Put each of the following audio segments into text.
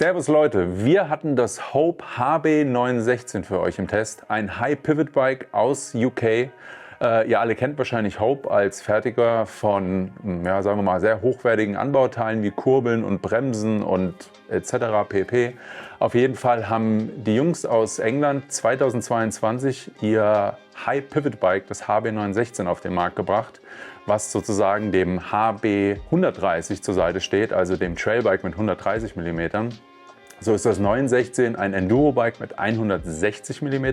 Servus Leute, wir hatten das Hope HB916 für euch im Test, ein High Pivot Bike aus UK. Ihr alle kennt wahrscheinlich Hope als Fertiger von, ja, sagen wir mal, sehr hochwertigen Anbauteilen wie Kurbeln und Bremsen und etc. pp. Auf jeden Fall haben die Jungs aus England 2022 ihr High Pivot Bike, das HB916, auf den Markt gebracht, was sozusagen dem HB130 zur Seite steht, also dem Trailbike mit 130 mm. So ist das 916 ein Enduro-Bike mit 160 mm,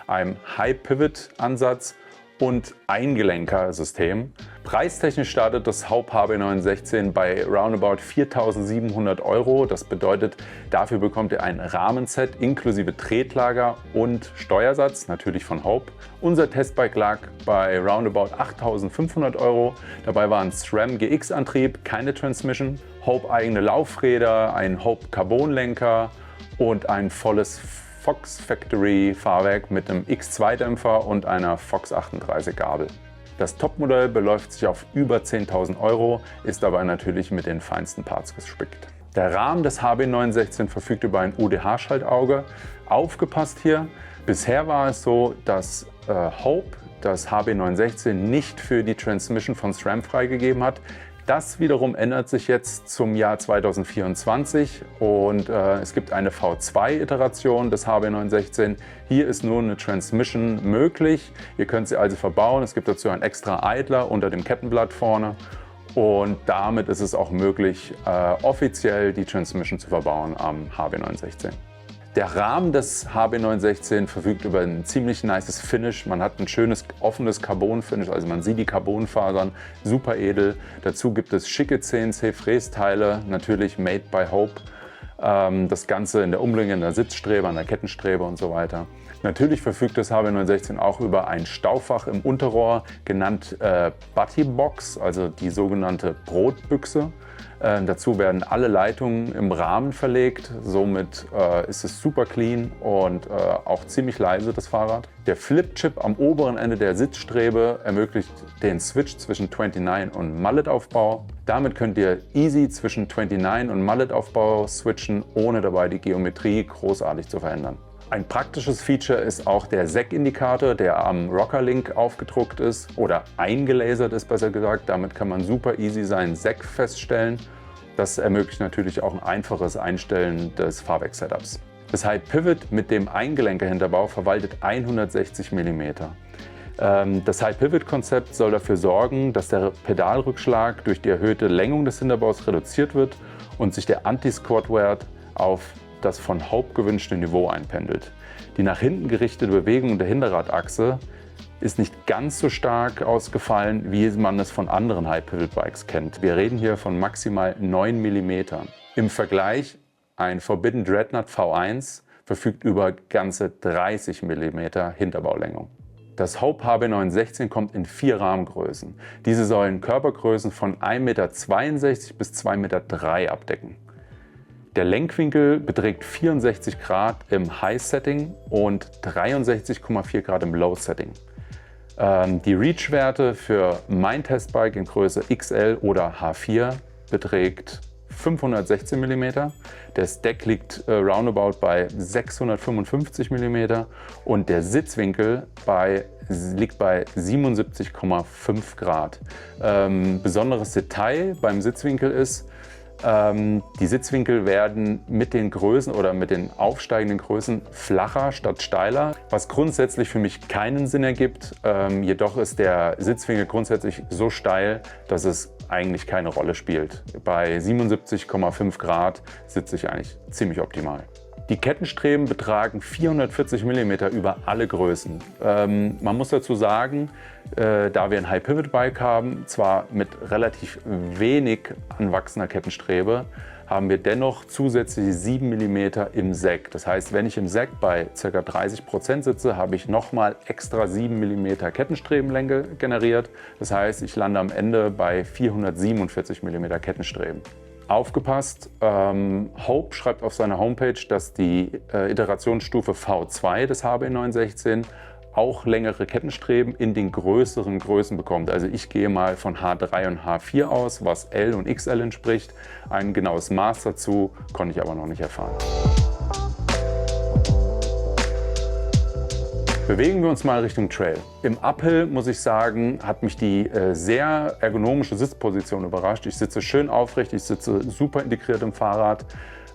einem High-Pivot-Ansatz und Eingelenker-System. Preistechnisch startet das Hope HB916 bei roundabout 4.700 €. Das bedeutet, dafür bekommt ihr ein Rahmenset inklusive Tretlager und Steuersatz, natürlich von Hope. Unser Testbike lag bei roundabout 8.500 €. Dabei war ein SRAM GX-Antrieb, keine Transmission, Hope eigene Laufräder, ein Hope Carbon-Lenker und ein volles Fox Factory Fahrwerk mit einem X2-Dämpfer und einer Fox 38 Gabel. Das Topmodell beläuft sich auf über 10.000 €, ist aber natürlich mit den feinsten Parts gespickt. Der Rahmen des HB916 verfügt über ein UDH-Schaltauge. Aufgepasst hier! Bisher war es so, dass Hope das HB916 nicht für die Transmission von SRAM freigegeben hat. Das wiederum ändert sich jetzt zum Jahr 2024 und es gibt eine V2-Iteration des HB916. Hier ist nur eine Transmission möglich. Ihr könnt sie also verbauen. Es gibt dazu einen extra Idler unter dem Kettenblatt vorne und damit ist es auch möglich, offiziell die Transmission zu verbauen am HB916. Der Rahmen des HB916 verfügt über ein ziemlich nices Finish. Man hat ein schönes offenes Carbon-Finish, also man sieht die Carbonfasern, super edel. Dazu gibt es schicke CNC-Frästeile, natürlich made by Hope. Das Ganze in der Umlänge, in der Sitzstrebe, an der Kettenstrebe und so weiter. Natürlich verfügt das HB916 auch über ein Staufach im Unterrohr, genannt Butty Box, also die sogenannte Brotbüchse. Dazu werden alle Leitungen im Rahmen verlegt, somit ist es super clean und auch ziemlich leise, das Fahrrad. Der Flip-Chip am oberen Ende der Sitzstrebe ermöglicht den Switch zwischen 29 und Mallet-Aufbau. Damit könnt ihr easy zwischen 29 und Mallet-Aufbau switchen, ohne dabei die Geometrie großartig zu verändern. Ein praktisches Feature ist auch der SEC-Indikator, der am Rockerlink aufgedruckt ist oder eingelasert ist, besser gesagt. Damit kann man super easy seinen SEC feststellen. Das ermöglicht natürlich auch ein einfaches Einstellen des Fahrwerk-Setups. Das High Pivot mit dem Eingelenker-Hinterbau verwaltet 160 mm. Das High Pivot-Konzept soll dafür sorgen, dass der Pedalrückschlag durch die erhöhte Längung des Hinterbaus reduziert wird und sich der Anti-Squat-Wert auf das von Hope gewünschte Niveau einpendelt. Die nach hinten gerichtete Bewegung der Hinterradachse ist nicht ganz so stark ausgefallen, wie man es von anderen High Pivot Bikes kennt. Wir reden hier von maximal 9 mm. Im Vergleich, ein Forbidden Dreadnought V1 verfügt über ganze 30 mm Hinterbaulängung. Das Hope HB916 kommt in 4 Rahmengrößen. Diese sollen Körpergrößen von 1,62 m bis 2,3 m abdecken. Der Lenkwinkel beträgt 64 Grad im High-Setting und 63,4 Grad im Low-Setting. Die Reach-Werte für mein Testbike in Größe XL oder H4 beträgt 516 mm. Der Stack liegt roundabout bei 655 mm und der Sitzwinkel liegt bei 77,5 Grad. Besonderes Detail beim Sitzwinkel ist, die Sitzwinkel werden mit den Größen oder mit den aufsteigenden Größen flacher statt steiler, was grundsätzlich für mich keinen Sinn ergibt. Jedoch ist der Sitzwinkel grundsätzlich so steil, dass es eigentlich keine Rolle spielt. Bei 77,5 Grad sitze ich eigentlich ziemlich optimal. Die Kettenstreben betragen 440 mm über alle Größen. Man muss dazu sagen, da wir ein High Pivot Bike haben, zwar mit relativ wenig anwachsender Kettenstrebe, haben wir dennoch zusätzliche 7 mm im SEC. Das heißt, wenn ich im SEC bei ca. 30% sitze, habe ich nochmal extra 7 mm Kettenstrebenlänge generiert. Das heißt, ich lande am Ende bei 447 mm Kettenstreben. Aufgepasst, Hope schreibt auf seiner Homepage, dass die Iterationsstufe V2 des HB916 auch längere Kettenstreben in den größeren Größen bekommt. Also ich gehe mal von H3 und H4 aus, was L und XL entspricht. Ein genaues Maß dazu konnte ich aber noch nicht erfahren. Bewegen wir uns mal Richtung Trail. Im Uphill, muss ich sagen, hat mich die sehr ergonomische Sitzposition überrascht. Ich sitze schön aufrecht, ich sitze super integriert im Fahrrad.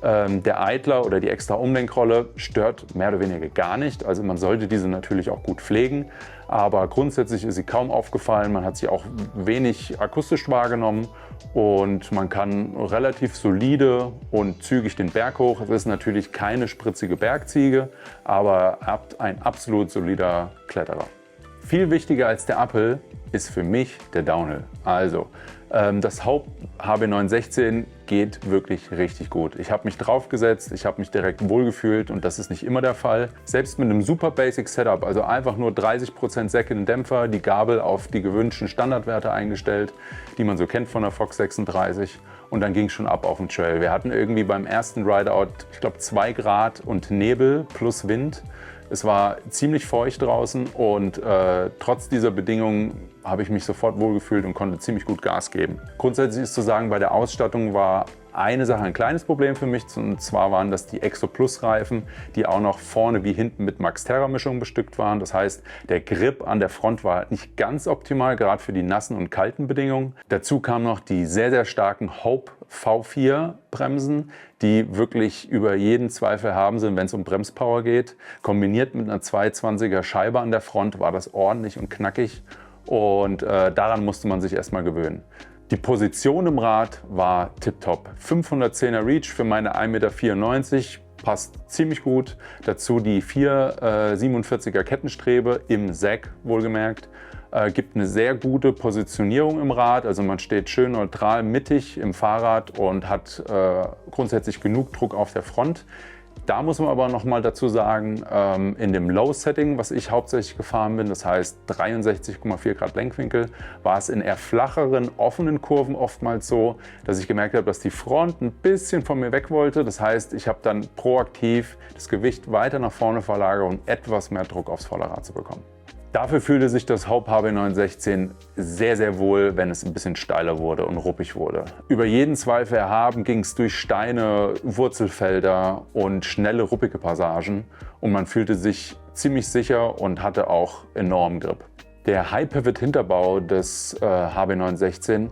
Der Idler oder die extra Umlenkrolle stört mehr oder weniger gar nicht. Also man sollte diese natürlich auch gut pflegen. Aber grundsätzlich ist sie kaum aufgefallen. Man hat sie auch wenig akustisch wahrgenommen. Und man kann relativ solide und zügig den Berg hoch. Es ist natürlich keine spritzige Bergziege, aber ein absolut solider Kletterer. Viel wichtiger als der Uphill ist für mich der Downhill. Also das Hope HB916 geht wirklich richtig gut. Ich habe mich draufgesetzt, ich habe mich direkt wohlgefühlt und das ist nicht immer der Fall. Selbst mit einem super Basic Setup, also einfach nur 30% Säcke in den Dämpfer, die Gabel auf die gewünschten Standardwerte eingestellt, die man so kennt von der Fox 36 und dann ging es schon ab auf dem Trail. Wir hatten irgendwie beim ersten Rideout, ich glaube 2 Grad und Nebel plus Wind. Es war ziemlich feucht draußen und trotz dieser Bedingungen habe ich mich sofort wohlgefühlt und konnte ziemlich gut Gas geben. Grundsätzlich ist zu sagen, bei der Ausstattung war eine Sache ein kleines Problem für mich, und zwar waren das die Exo Plus Reifen, die auch noch vorne wie hinten mit Max Terra Mischung bestückt waren. Das heißt, der Grip an der Front war nicht ganz optimal, gerade für die nassen und kalten Bedingungen. Dazu kamen noch die sehr, sehr starken Hope V4 Bremsen, die wirklich über jeden Zweifel haben sind, wenn es um Bremspower geht. Kombiniert mit einer 220er Scheibe an der Front war das ordentlich und knackig und daran musste man sich erstmal gewöhnen. Die Position im Rad war tipptopp. 510er Reach für meine 1,94 Meter, passt ziemlich gut. Dazu die 4,47er Kettenstrebe im Sack wohlgemerkt. Gibt eine sehr gute Positionierung im Rad, also man steht schön neutral mittig im Fahrrad und hat grundsätzlich genug Druck auf der Front. Da muss man aber noch mal dazu sagen, in dem Low-Setting, was ich hauptsächlich gefahren bin, das heißt 63,4 Grad Lenkwinkel, war es in eher flacheren, offenen Kurven oftmals so, dass ich gemerkt habe, dass die Front ein bisschen von mir weg wollte. Das heißt, ich habe dann proaktiv das Gewicht weiter nach vorne verlagert, um etwas mehr Druck aufs Vorderrad zu bekommen. Dafür fühlte sich das Hope HB916 sehr, sehr wohl, wenn es ein bisschen steiler wurde und ruppig wurde. Über jeden Zweifel erhaben ging es durch Steine, Wurzelfelder und schnelle, ruppige Passagen und man fühlte sich ziemlich sicher und hatte auch enormen Grip. Der High-Pivot-Hinterbau des HB916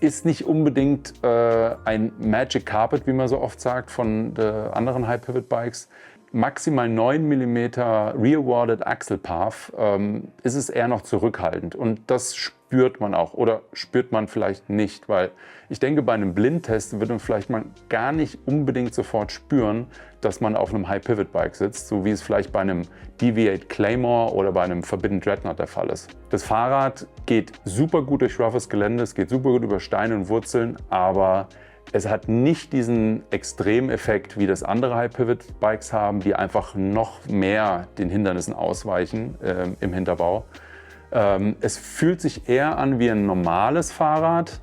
ist nicht unbedingt ein Magic Carpet, wie man so oft sagt, von anderen High-Pivot-Bikes. Maximal 9 mm Rear-Warded Axle Path ist es eher noch zurückhaltend und das spürt man auch oder spürt man vielleicht nicht, weil ich denke, bei einem Blindtest wird man vielleicht mal gar nicht unbedingt sofort spüren, dass man auf einem High-Pivot-Bike sitzt, so wie es vielleicht bei einem Deviate Claymore oder bei einem Forbidden Dreadnought der Fall ist. Das Fahrrad geht super gut durch roughes Gelände, es geht super gut über Steine und Wurzeln, aber es hat nicht diesen Extremeffekt, wie das andere High-Pivot-Bikes haben, die einfach noch mehr den Hindernissen ausweichen im Hinterbau. Es fühlt sich eher an wie ein normales Fahrrad.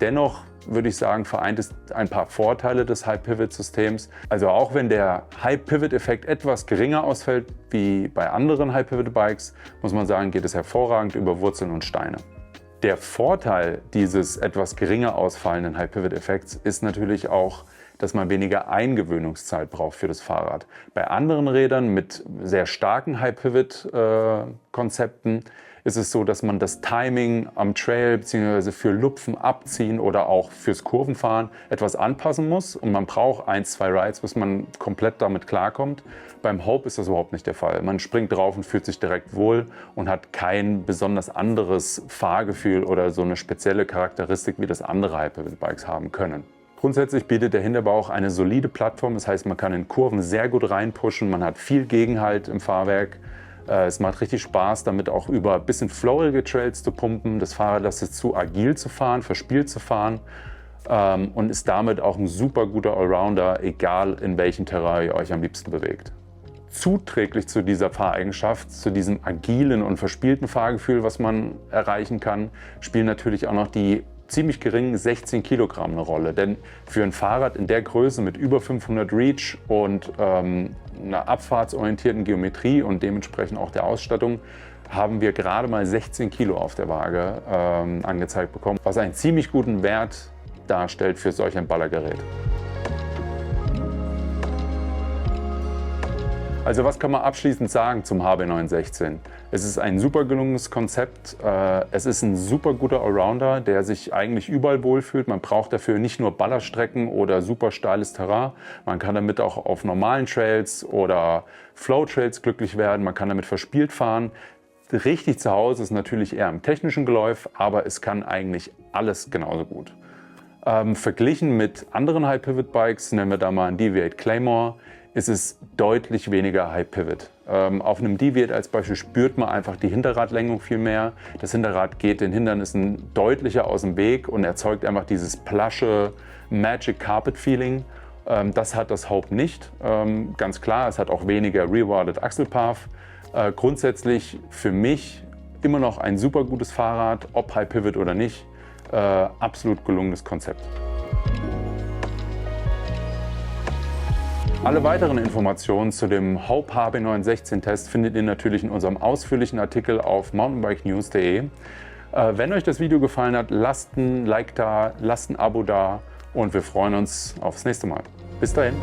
Dennoch würde ich sagen, vereint es ein paar Vorteile des High-Pivot-Systems. Also auch wenn der High-Pivot-Effekt etwas geringer ausfällt wie bei anderen High-Pivot-Bikes, muss man sagen, geht es hervorragend über Wurzeln und Steine. Der Vorteil dieses etwas geringer ausfallenden High-Pivot-Effekts ist natürlich auch, dass man weniger Eingewöhnungszeit braucht für das Fahrrad. Bei anderen Rädern mit sehr starken High-Pivot-Konzepten ist es so, dass man das Timing am Trail bzw. für Lupfen, Abziehen oder auch fürs Kurvenfahren etwas anpassen muss und man braucht 1, 2 Rides, bis man komplett damit klarkommt. Beim Hope ist das überhaupt nicht der Fall. Man springt drauf und fühlt sich direkt wohl und hat kein besonders anderes Fahrgefühl oder so eine spezielle Charakteristik, wie das andere High-Pivot-Bikes haben können. Grundsätzlich bietet der Hinterbau auch eine solide Plattform, das heißt, man kann in Kurven sehr gut reinpushen, man hat viel Gegenhalt im Fahrwerk. Es macht richtig Spaß, damit auch über ein bisschen flowige Trails zu pumpen. Das Fahrrad lässt es zu agil zu fahren, verspielt zu fahren und ist damit auch ein super guter Allrounder, egal in welchem Terrain ihr euch am liebsten bewegt. Zuträglich zu dieser Fahreigenschaft, zu diesem agilen und verspielten Fahrgefühl, was man erreichen kann, spielen natürlich auch noch die ziemlich geringen 16 Kilogramm eine Rolle. Denn für ein Fahrrad in der Größe mit über 500 Reach und einer abfahrtsorientierten Geometrie und dementsprechend auch der Ausstattung haben wir gerade mal 16 Kilo auf der Waage angezeigt bekommen, was einen ziemlich guten Wert darstellt für solch ein Ballergerät. Also was kann man abschließend sagen zum HB916? Es ist ein super gelungenes Konzept, es ist ein super guter Allrounder, der sich eigentlich überall wohlfühlt. Man braucht dafür nicht nur Ballerstrecken oder super steiles Terrain, man kann damit auch auf normalen Trails oder Flow-Trails glücklich werden, man kann damit verspielt fahren. Richtig zu Hause ist natürlich eher im technischen Geläuf, aber es kann eigentlich alles genauso gut. Verglichen mit anderen High-Pivot-Bikes, nennen wir da mal einen Deviate Claymore, ist es deutlich weniger High-Pivot. Auf einem Deviate als Beispiel spürt man einfach die Hinterradlenkung viel mehr. Das Hinterrad geht den Hindernissen deutlicher aus dem Weg und erzeugt einfach dieses plusche Magic Carpet Feeling. Das hat das Hope nicht. Ganz klar, es hat auch weniger Rewarded Axle Path. Grundsätzlich für mich immer noch ein super gutes Fahrrad, ob High-Pivot oder nicht. Absolut gelungenes Konzept. Alle weiteren Informationen zu dem Hope HB916 Test findet ihr natürlich in unserem ausführlichen Artikel auf mountainbikenews.de. Wenn euch das Video gefallen hat, lasst ein Like da, lasst ein Abo da und wir freuen uns aufs nächste Mal. Bis dahin.